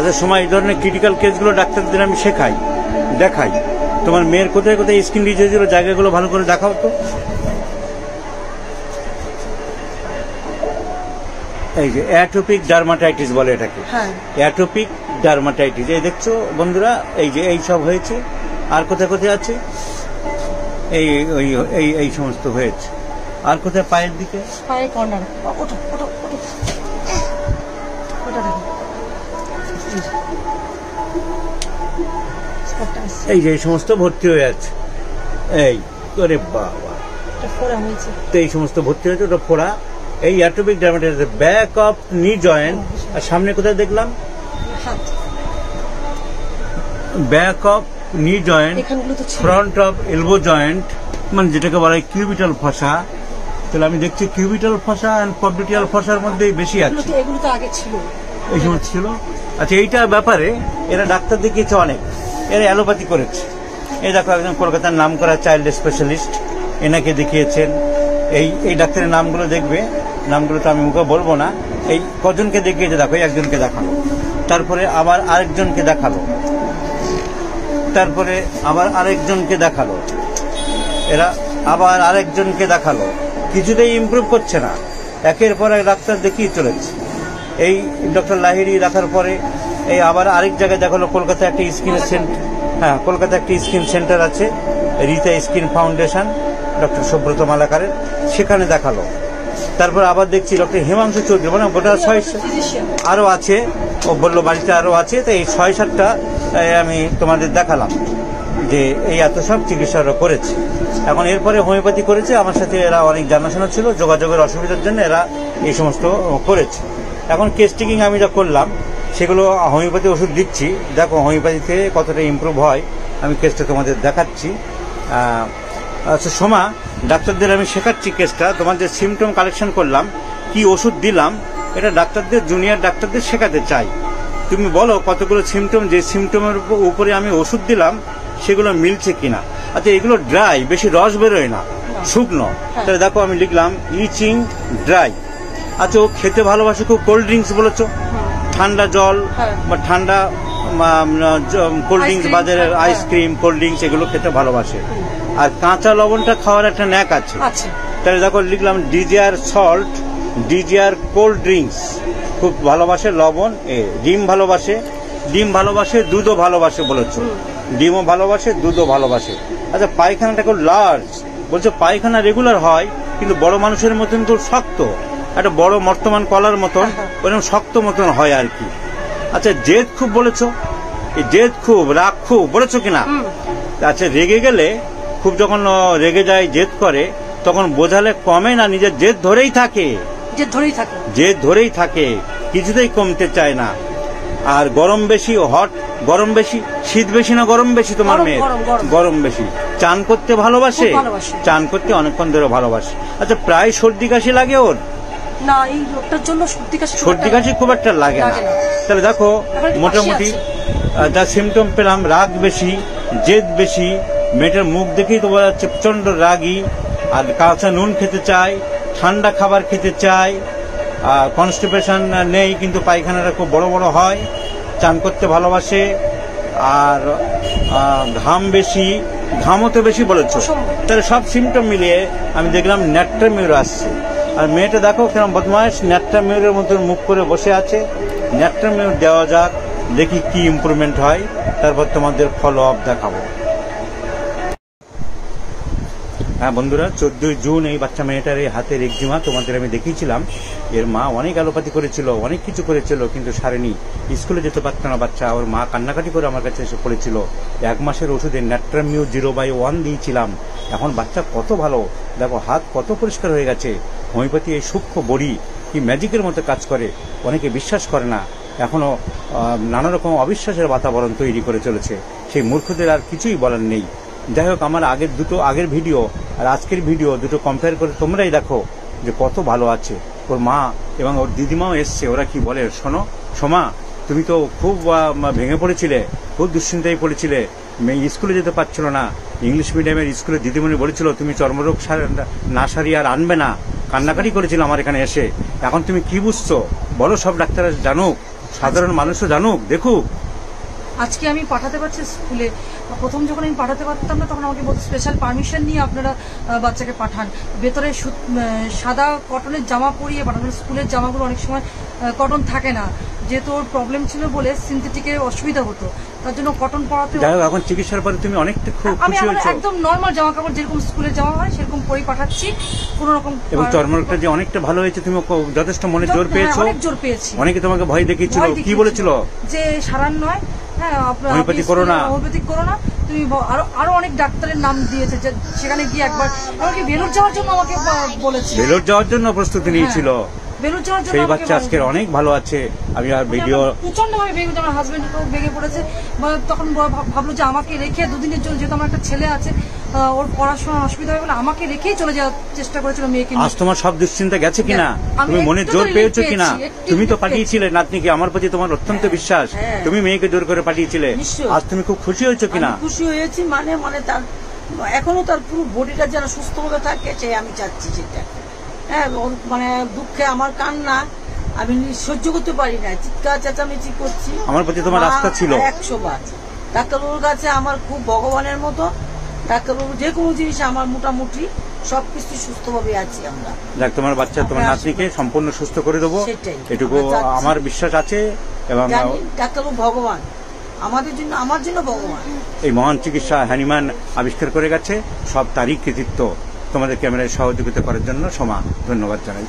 আচ্ছা সময় এই ধরনের ক্রিটিক্যাল কেসগুলো ডাক্তারদের আমি শেখাই, দেখাই। তোমার মেয়ের কোথায় কোথায় স্কিন ডিজিজের জায়গাগুলো ভালো করে দেখাও তো। এই যে অ্যাটোপিক ডার্মাটাইটিস বলে এটাকে, অ্যাটোপিক ডার্মাটাইটিস। এই দেখছো বন্ধুরা, এই যে এই সব হয়েছে। আর কোথায় কোথায় আছে? এই এই এই সমস্ত হয়েছে। আর কোথায়? পায়ের দিকে, পায়ের কর্নার। এই যে এই সমস্ত ভর্তি হয়ে আছে। এই করে বাবা, তো এই সমস্ত ভর্তি হয়েছে, ওটা ফোড়া। এই atopic dermatitis back of knee joint. আর সামনে কোথায় দেখলাম? Back of knee joint, front of elbow joint, মানে যেটাকে বলা হয় কিউবিটাল ফসা। তাহলে আমি দেখছি কিউবিটাল ফসা এন্ড পবলিটিয়াল ফসার মধ্যে বেশি আছে। এগুলো তো আগে ছিল, এই সমস্ত ছিল। আচ্ছা এইটার ব্যাপারে এরা ডাক্তার দেখিয়েছে অনেক, এরা অ্যালোপ্যাথি করেছে। এই দেখো একজন কলকাতার নাম করা চাইল্ড স্পেশালিস্ট, এনাকে দেখিয়েছেন। এই ডাক্তারের নামগুলো দেখবে, নামগুলো তো আমি মুখে বলবো না। এই কজনকে দেখিয়েছে দেখো, একজনকে দেখালো, তারপরে আবার আরেকজনকে দেখালো, তারপরে আবার আরেকজনকে দেখালো, এরা আবার আরেকজনকে দেখালো। কিছুতেই ইমপ্রুভ করছে না, একের পর এক ডাক্তার দেখিয়ে চলেছে। এই ডক্টর লাহিড়ি দেখার পরে এই আবার আরেক জায়গায় দেখালো, কলকাতা একটা স্কিনের সেন্টার, হ্যাঁ কলকাতা একটা স্কিন সেন্টার আছে, Rita skin foundation, doctor Subrata মালাকারের, সেখানে দেখালো। তারপর আবার দেখছি ডক্টর হিমাংশু চৌধুরী, মানে গোটা 6 আরও আছে, ও বললো বাড়িতে আরও আছে। তো এই 6-7টা আমি তোমাদের দেখালাম যে এই এত সব চিকিৎসারা করেছে। এখন এরপরে হোমিওপ্যাথি করেছে, আমার সাথে এরা অনেক জানাশোনা ছিল, যোগাযোগের অসুবিধার জন্য এরা এই সমস্ত করেছে। এখন কেস টেকিং আমি যা করলাম সেগুলো হোমিওপ্যাথি ওষুধ দিচ্ছি, দেখো হোমিওপ্যাথিতে কতটা ইমপ্রুভ হয় আমি কেসটা তোমাদের দেখাচ্ছি। আচ্ছা সোমা, ডাক্তারদের আমি শেখাচ্ছি কেসটা, তোমাদের সিমটম কালেকশন করলাম, কি ওষুধ দিলাম, এটা ডাক্তারদের, জুনিয়র ডাক্তারদের শেখাতে চাই। তুমি বলো কতগুলো সিমটম, যে সিমটমের উপরে আমি ওষুধ দিলাম সেগুলো মিলছে কিনা। আচ্ছা এগুলো ড্রাই, বেশি রস বেরোয় না, শুকনো। তাহলে দেখো আমি লিখলাম ইচিং ড্রাই। আচ্ছা ও খেতে ভালোবাসে খুব, কোল্ড ড্রিঙ্কস বলেছো, ঠান্ডা জল বা ঠান্ডা কোল্ড ড্রিঙ্কস, বাজারের আইসক্রিম, কোল্ড ড্রিঙ্কস এগুলো খেতে ভালোবাসে। আর কাঁচা লবণটা খাওয়ার একটা ন্যাক আছে। তাহলে দেখো লিখলাম ডিজিয়ার সল্ট, ডিজিয়ার কোল্ড ড্রিঙ্কস খুব ভালোবাসে, লবণ। ডিম ভালোবাসে, ডিম ভালোবাসে, দুধও ভালোবাসে বলেছ, ডিমও ভালোবাসে, দুধও ভালোবাসে। আচ্ছা পায়খানাটা খুব লার্জ, বলছে পায়খানা রেগুলার হয় কিন্তু বড় মানুষের মতন খুব শক্ত, একটা বড় বর্তমান কলার মতন ওরকম শক্ত মতন হয় আর কি। আচ্ছা জেদ খুব বলেছো, এই জেদ খুব, রাগ খুব বলেছো কিনা? আচ্ছা রেগে গেলে খুব, যখন রেগে যায় জেদ করে তখন বোঝালে কমে না, নিজের জেদ ধরেই থাকে, জেদ ধরেই থাকে, কিছুতেই কমতে চায় না। আর গরম বেশি, হট, গরম বেশি, শীত বেশি না গরম বেশি তোমার মেয়ের? গরম বেশি। চান করতে ভালোবাসে, চান করতে অনেকক্ষণ ধরে ভালোবাসে। আচ্ছা প্রায় সর্দি কাশি লাগে ওর? না, এই লোকটার জন্য সর্দি কাশি খুব একটা লাগে না। তাহলে দেখো মোটামুটি যা সিমটম পেলাম, রাগ বেশি, জেদ বেশি, মেয়েটার মুখ দেখেই তো বোঝা যাচ্ছে প্রচন্ড রাগী। আর কাঁচা নুন খেতে চায়, ঠান্ডা খাবার খেতে চায়, কনস্টিপেশন নেই কিন্তু পায়খানাটা খুব বড় বড় হয়, চান করতে ভালোবাসে, আর ঘাম বেশি, ঘামও তো বেশি বলেছ। তাহলে সব সিমটম মিলিয়ে আমি দেখলাম ন্যাট্রাম মিউর আসছে। আর মেয়েটা দেখো কেমন বদমাইশ, ন্যাট্রাম মিউরের মতো মুখ করে বসে আছে। ন্যাট্রাম মিউর দেওয়া যাক, দেখি কি ইমপ্রুভমেন্ট হয়, তারপর তোমাদের ফলো আপ দেখাবো। হ্যাঁ বন্ধুরা, 14 জুন এই বাচ্চা মেয়েটার এই হাতের একজিমা তোমাদের আমি দেখিয়েছিলাম। এর মা অনেক অ্যালোপ্যাথি করেছিল, অনেক কিছু করেছিল, কিন্তু সারেনি। স্কুলে যেতে পারত না বাচ্চা, ওর মা কান্নাকাটি করে আমার কাছে এসে পড়েছিল। 1 মাসের ওষুধে ন্যাট্রাম মিউ 0/1 দিয়েছিলাম। এখন বাচ্চা কত ভালো, দেখো হাত কত পরিষ্কার হয়ে গেছে। হোমিওপ্যাথি এই সূক্ষ্ম বড়ি কি ম্যাজিকের মতো কাজ করে, অনেকে বিশ্বাস করে না, এখনো নানা রকম অবিশ্বাসের বাতাবরণ তৈরি করে চলেছে। সেই মূর্খদের আর কিছুই বলার নেই। যাই হোক, আমার আগের ভিডিও আর আজকের ভিডিও দুটো কম্পেয়ার করে তোমরাই দেখো যে কত ভালো আছে। ওর মা এবং ওর দিদিমাও এসছে, ওরা কি বলে শোনো। সোমা, তুমি তো খুব ভেঙে পড়েছিলে, খুব দুশ্চিন্তায় পড়েছিলে, মেয়ে স্কুলে যেতে পারছিল না, ইংলিশ মিডিয়ামের স্কুলে দিদিমণি বলেছিল তুমি চর্মরোগ না সারিয়ে আর আনবে না, কান্নাকাটি করেছিল আমার এখানে এসে। এখন তুমি কি বুঝছো বলো, সব ডাক্তাররা জানুক সাধারণ মানুষও জানুক, দেখুক। আজকে আমি পাঠাতে পারছি স্কুলে। প্রথম যখন আমি পাঠাতে পারতাম না তখন আমাকে বলতো স্পেশাল পারমিশন নিয়ে আপনারা বাচ্চাকে পাঠান, ভেতরে সাদা কটনের জামা পরিয়ে পাঠান। স্কুলের জামাগুলো অনেক সময় কটন থাকে না, যেহেতু ওর প্রবলেম ছিল বলে সিনথেটিকের অসুবিধা হতো, তার জন্য কটন পরাতে। এখন চিকিৎসার পরে তুমি অনেকটা আমি একদম নর্মাল জামা কাপড় যেরকম স্কুলের জামা হয় সেরকম পরে পাঠাচ্ছি কোনো রকম। এবং চর্মরোগটা যে অনেকটা ভালো হয়েছে, তুমি যথেষ্ট মনে জোর পেয়েছো? অনেক জোর পেয়েছি। অনেকে তোমাকে ভয় দেখিয়েছিল, কি বলেছিল? যে সারান নয়, হ্যাঁ হোমিওপ্যাথিক করো না, হোমিওপ্যাথিক করো না। তুমি আরো অনেক ডাক্তারের নাম দিয়েছে, সেখানে গিয়ে একবার আমাকে বেলুর যাওয়ার জন্য আমাকে বলেছে। বেলুর যাওয়ার জন্য প্রস্তুতি নিয়েছিল। বেলুর যাওয়ার জন্য সেই বাচ্চা আজকে অনেক ভালো আছে। আমি আর ভিডিও প্রচন্ড ভাবে ভেঙে, আমার হাজবেন্ড তো ভেঙে পড়েছে। তখন ভাবলো যে আমাকে রেখে দুদিনের জন্য, যেহেতু আমার একটা ছেলে আছে, ওর পড়াশোনার অসুবিধা হয় বলে আমাকে রেখেই চলে যাওয়ার চেষ্টা করেছিল মেয়েকে। আজ তোমার সব দুশ্চিন্তা গেছে কিনা? তুমি মনে জোর পেয়েছো কিনা? তুমি তো পাঠিয়েছিলে নাতনিকে, আমার প্রতি তোমার অত্যন্ত বিশ্বাস, তুমি মেয়েকে জোর করে পাঠিয়েছিলে। আজ তুমি খুব খুশি হয়েছো কিনা? খুশি হয়েছি, মানে তার এখনো তার পুরো বডিটা যেন সুস্থভাবে থাকে, সেই আমি চাচ্ছি সেটা। হ্যাঁ, মানে দুঃখে আমার কান্না আমি সহ্য করতে পারি না, চিৎকার চেঁচামেচি করছি। আমার প্রতি তোমার আস্থা ছিল 100 বার। ডাক্তারবাবুর কাছে আমার খুব ভগবানের মতো। ডাক্তারবাবু যে কোনো জিনিস আমার মোটামুটি সবকিছু সুস্থভাবে আছি আমরা। যাক, তোমার বাচ্চা, তোমার নাতনিকে সম্পূর্ণ সুস্থ করে দেবো, এটুকু আমার বিশ্বাস আছে। এবং ডাক্তারবাবু ভগবান আমাদের জন্য, আমার জন্য ভগবান। এই মহান চিকিৎসা হ্যানিম্যান আবিষ্কার করে গেছে, সব তারই কৃতিত্ব। তোমাদের ক্যামেরায় সহযোগিতা করার জন্য সোমা ধন্যবাদ জানাই।